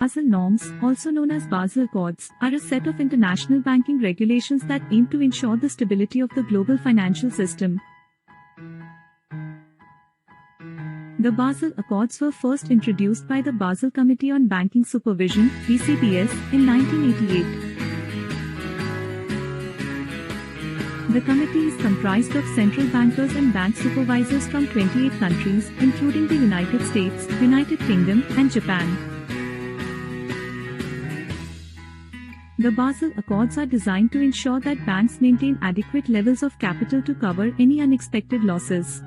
Basel norms, also known as Basel Accords, are a set of international banking regulations that aim to ensure the stability of the global financial system. The Basel Accords were first introduced by the Basel Committee on Banking Supervision (BCBS) in 1988. The committee is comprised of central bankers and bank supervisors from 28 countries, including the United States, United Kingdom, and Japan. The Basel Accords are designed to ensure that banks maintain adequate levels of capital to cover any unexpected losses.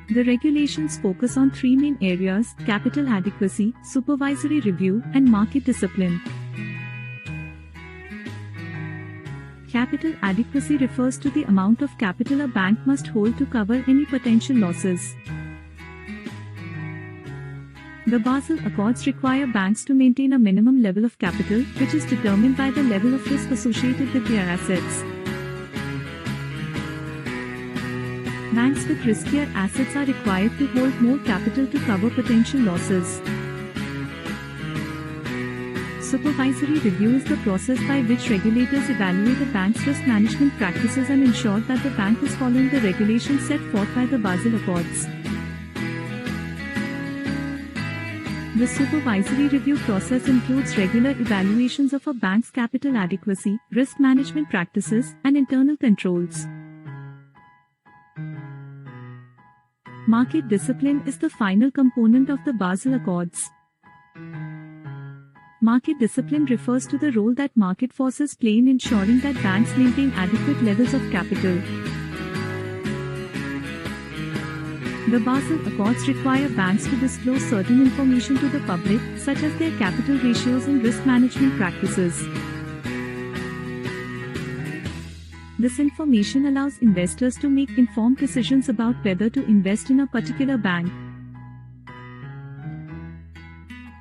The regulations focus on three main areas: capital adequacy, supervisory review, and market discipline. Capital adequacy refers to the amount of capital a bank must hold to cover any potential losses. The Basel Accords require banks to maintain a minimum level of capital, which is determined by the level of risk associated with their assets. Banks with riskier assets are required to hold more capital to cover potential losses. Supervisory review is the process by which regulators evaluate a bank's risk management practices and ensure that the bank is following the regulations set forth by the Basel Accords. The supervisory review process includes regular evaluations of a bank's capital adequacy, risk management practices, and internal controls. Market discipline is the final component of the Basel Accords. Market discipline refers to the role that market forces play in ensuring that banks maintain adequate levels of capital. The Basel Accords require banks to disclose certain information to the public, such as their capital ratios and risk management practices. This information allows investors to make informed decisions about whether to invest in a particular bank.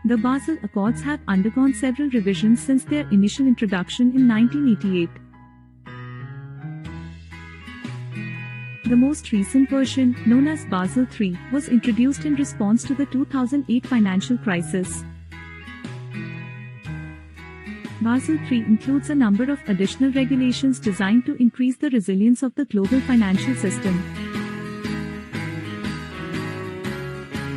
The Basel Accords have undergone several revisions since their initial introduction in 1988. The most recent version, known as Basel III, was introduced in response to the 2008 financial crisis. Basel III includes a number of additional regulations designed to increase the resilience of the global financial system.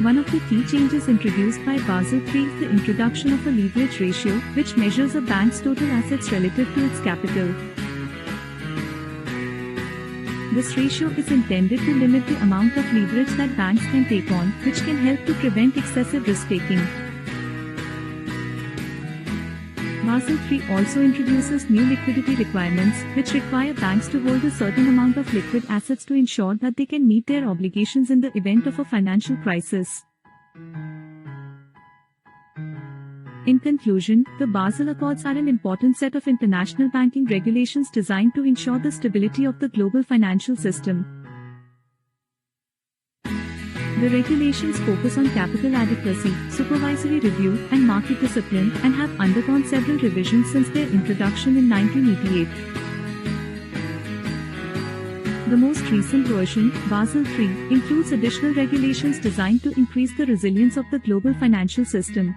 One of the key changes introduced by Basel III is the introduction of a leverage ratio, which measures a bank's total assets relative to its capital. This ratio is intended to limit the amount of leverage that banks can take on, which can help to prevent excessive risk-taking. Basel III also introduces new liquidity requirements, which require banks to hold a certain amount of liquid assets to ensure that they can meet their obligations in the event of a financial crisis. In conclusion, the Basel Accords are an important set of international banking regulations designed to ensure the stability of the global financial system. The regulations focus on capital adequacy, supervisory review, and market discipline, and have undergone several revisions since their introduction in 1988. The most recent version, Basel III, includes additional regulations designed to increase the resilience of the global financial system.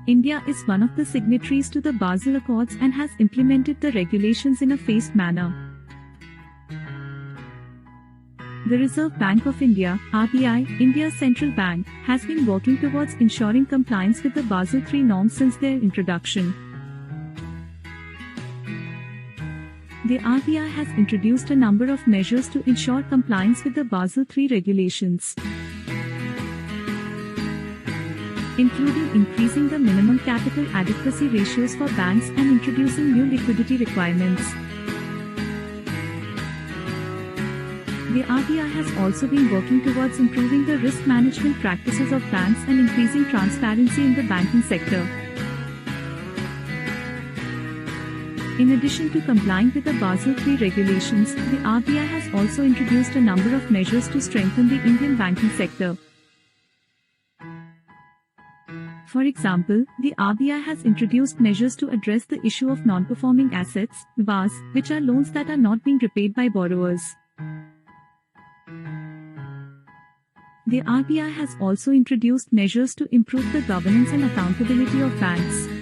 India is one of the signatories to the Basel Accords and has implemented the regulations in a phased manner. The Reserve Bank of India, RBI, India's central bank, has been working towards ensuring compliance with the Basel III norms since their introduction. The RBI has introduced a number of measures to ensure compliance with the Basel III regulations, including increasing the minimum capital adequacy ratios for banks and introducing new liquidity requirements. The RBI has also been working towards improving the risk management practices of banks and increasing transparency in the banking sector. In addition to complying with the Basel III regulations, the RBI has also introduced a number of measures to strengthen the Indian banking sector. For example, the RBI has introduced measures to address the issue of non-performing assets, VAS, which are loans that are not being repaid by borrowers. The RBI has also introduced measures to improve the governance and accountability of banks.